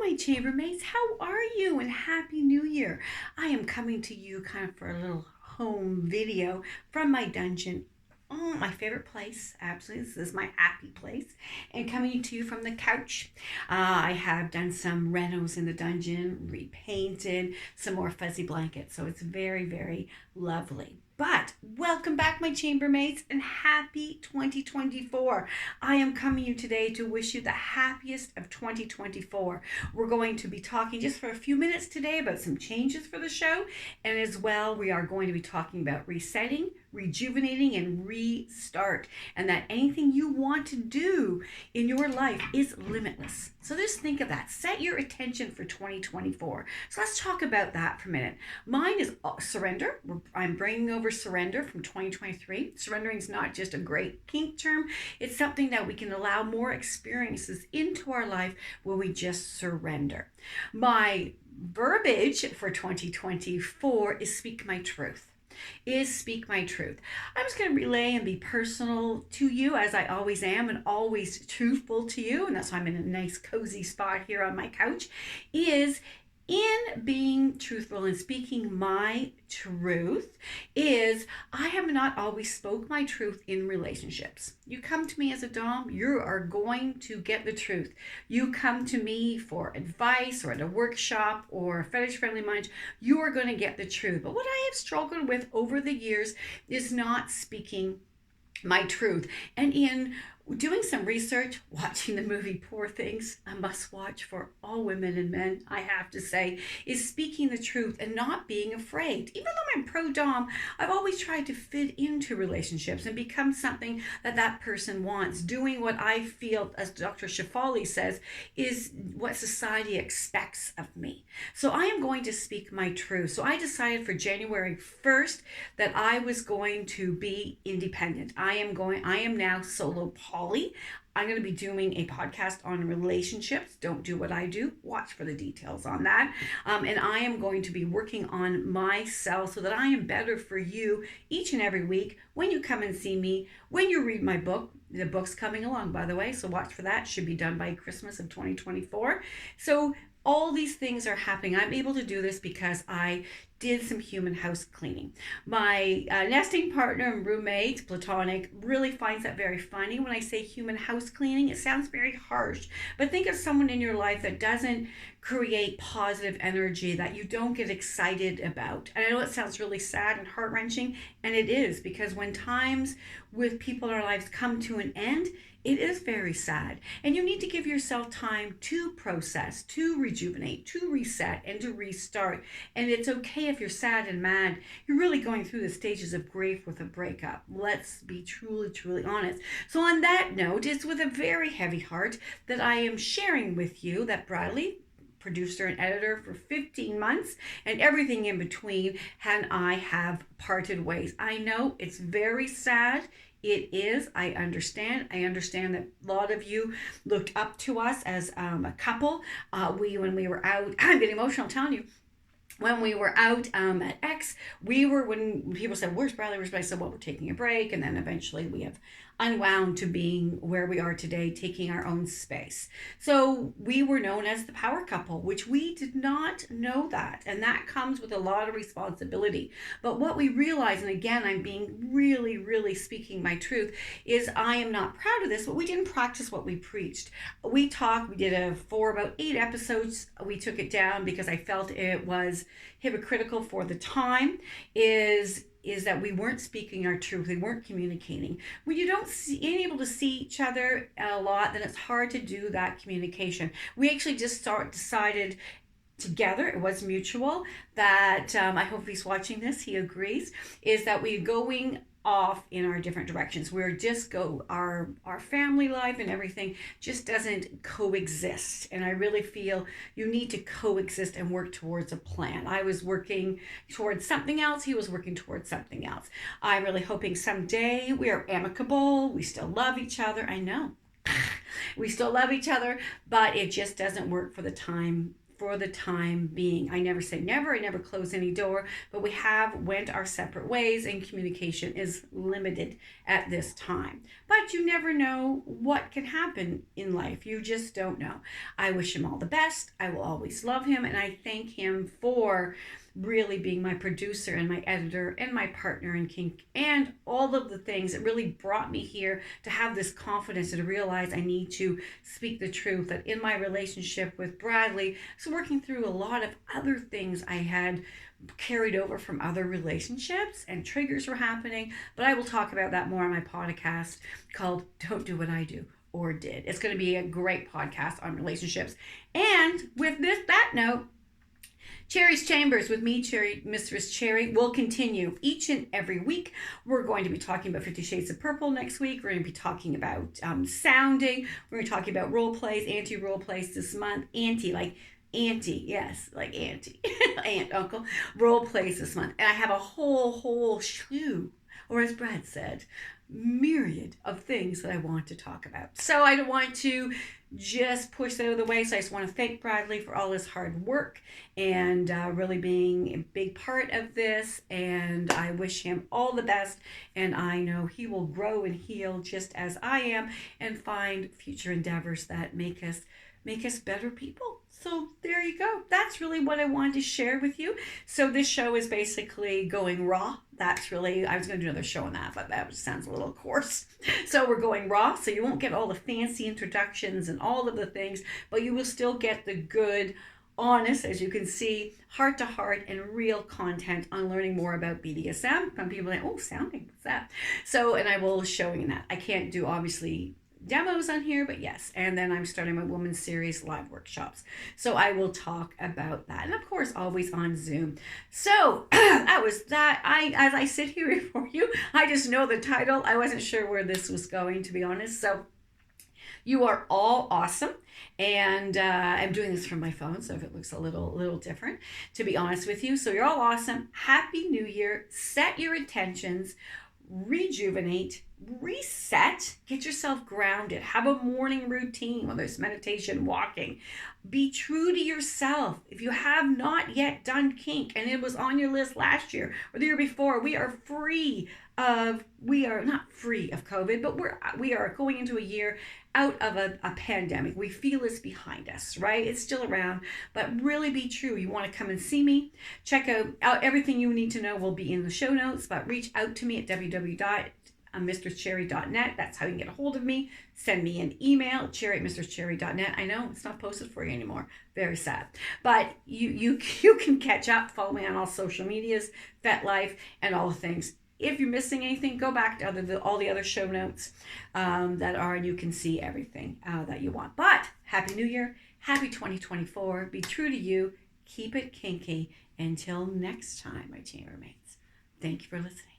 my chambermaids. How are you? And Happy New Year. I am coming to you kind of for a little home video from my dungeon. Oh, my favorite place. Absolutely. This is my happy place. And coming to you from the couch. I have done some renos in the dungeon, repainted, some more fuzzy blankets. So it's very, very lovely. But welcome back, my chambermaids, and happy 2024. I am coming to you today to wish you the happiest of 2024. We're going to be talking just for a few minutes today about some changes for the show. And as well, we are going to be talking about resetting, rejuvenating, and restart. And that anything you want to do in your life is limitless. So just think of that. Set your attention for 2024. So let's talk about that for a minute. Mine is surrender. I'm bringing over surrender from 2023. Surrendering is not just a great kink term. It's something that we can allow more experiences into our life when we just surrender. My verbiage for 2024 is speak my truth. Speak my truth. I'm just going to relay and be personal to you as I always am and always truthful to you. And that's why I'm in a nice cozy spot here on my couch. In being truthful and speaking my truth I have not always spoke my truth in relationships. You come to me as a dom, you are going to get the truth. You come to me for advice or at a workshop or a fetish friendly mind, you are going to get the truth. But what I have struggled with over the years is not speaking my truth. And in doing some research, watching the movie Poor Things, a must watch for all women and men, I have to say, is speaking the truth and not being afraid. Even though I'm pro-dom, I've always tried to fit into relationships and become something that person wants, doing what I feel, as Dr. Shefali says, is what society expects of me. So I am going to speak my truth. So I decided for January 1st that I was going to be independent. I am now solo poly. I'm going to be doing a podcast on relationships. Don't do what I do. Watch for the details on that. And I am going to be working on myself so that I am better for you each and every week when you come and see me, when you read my book. The book's coming along, by the way, so watch for that. Should be done by Christmas of 2024. So all these things are happening. I'm able to do this because I did some human house cleaning. My nesting partner and roommate, platonic, really finds that very funny. When I say human house cleaning, it sounds very harsh. But think of someone in your life that doesn't create positive energy, that you don't get excited about. And I know it sounds really sad and heart-wrenching, and it is, because when times with people in our lives come to an end, it is very sad. And you need to give yourself time to process, to rejuvenate, to reset, and to restart. And it's okay if you're sad and mad. You're really going through the stages of grief with a breakup. Let's be truly, truly honest. So on that note, it's with a very heavy heart that I am sharing with you that Bradley, producer and editor for 15 months and everything in between, and I have parted ways. I know it's very sad. It is. I understand. I understand that a lot of you looked up to us as a couple. When we were out, I'm getting emotional, I'm telling you. When we were out at X, when people said, where's Bradley? I said, well, we're taking a break. And then eventually we have unwound to being where we are today, taking our own space. So we were known as the power couple, which we did not know that. And that comes with a lot of responsibility. But what we realized, and again, I'm being really, really speaking my truth, is I am not proud of this, but we didn't practice what we preached. We did for about 8 episodes. We took it down because I felt it was hypocritical for the time, is that we weren't speaking our truth, we weren't communicating. When you don't ain't able to see each other a lot, then it's hard to do that communication. We actually just decided together, it was mutual, that I hope he's watching this, he agrees, is that we're going off in our different directions. We're just our family life and everything just doesn't coexist. And I really feel you need to coexist and work towards a plan. I was working towards something else. He was working towards something else. I'm really hoping someday we are amicable. We still love each other. I know we still love each other, but it just doesn't work for the time for the time being. I never say never, I never close any door, but we have went our separate ways and communication is limited at this time. But you never know what can happen in life. You just don't know. I wish him all the best. I will always love him, and I thank him for really being my producer and my editor and my partner in kink and all of the things that really brought me here to have this confidence and to realize I need to speak the truth. That in my relationship with Bradley, I was working through a lot of other things I had carried over from other relationships, and triggers were happening, but I will talk about that more on my podcast called Don't Do What I Do or Did. It's going to be a great podcast on relationships. And with that note, Cherry's Chambers with me, Mistress Cherry, will continue each and every week. We're going to be talking about 50 Shades of Purple next week. We're going to be talking about sounding. We're going to be talking about role plays, anti-role plays this month. Like auntie, aunt, uncle, role plays this month. And I have a whole slew, or as Brad said, myriad of things that I want to talk about. So I don't want to just push that out of the way. So I just want to thank Bradley for all his hard work and really being a big part of this. And I wish him all the best. And I know he will grow and heal just as I am and find future endeavors that make us better people. So there you go. That's really what I wanted to share with you. So this show is basically going raw. That's really, I was going to do another show on that, but that sounds a little coarse. So we're going raw. So you won't get all the fancy introductions and all of the things, but you will still get the good, honest, as you can see, heart to heart and real content on learning more about BDSM. Some people are like, oh, sounding, what's that? So, and I will show you that. I can't do, obviously, demos on here, but yes. And then I'm starting my women's series live workshops, so I will talk about that, and of course always on Zoom. So that was that. As I sit here before you, I just know the title. I wasn't sure where this was going, to be honest. So you are all awesome, and I'm doing this from my phone, so if it looks a little different, to be honest with you. So you're all awesome. Happy New Year. Set your intentions, rejuvenate, reset, get yourself grounded, have a morning routine, whether it's meditation, walking. Be true to yourself. If you have not yet done kink and it was on your list last year or the year before, we are not free of COVID, but we are going into a year out of a pandemic. We feel it's behind us, right? It's still around, but really be true. You want to come and see me, check out everything you need to know will be in the show notes, but reach out to me at www.mistresscherry.net. That's how you can get a hold of me. Send me an email, cher@mistresscherry.net. I know it's not posted for you anymore. Very sad. But you can catch up. Follow me on all social medias, Fetlife, and all the things. If you're missing anything, go back to all the other show notes that are, and you can see everything that you want. But Happy New Year. Happy 2024. Be true to you. Keep it kinky. Until next time, my chambermaids. Thank you for listening.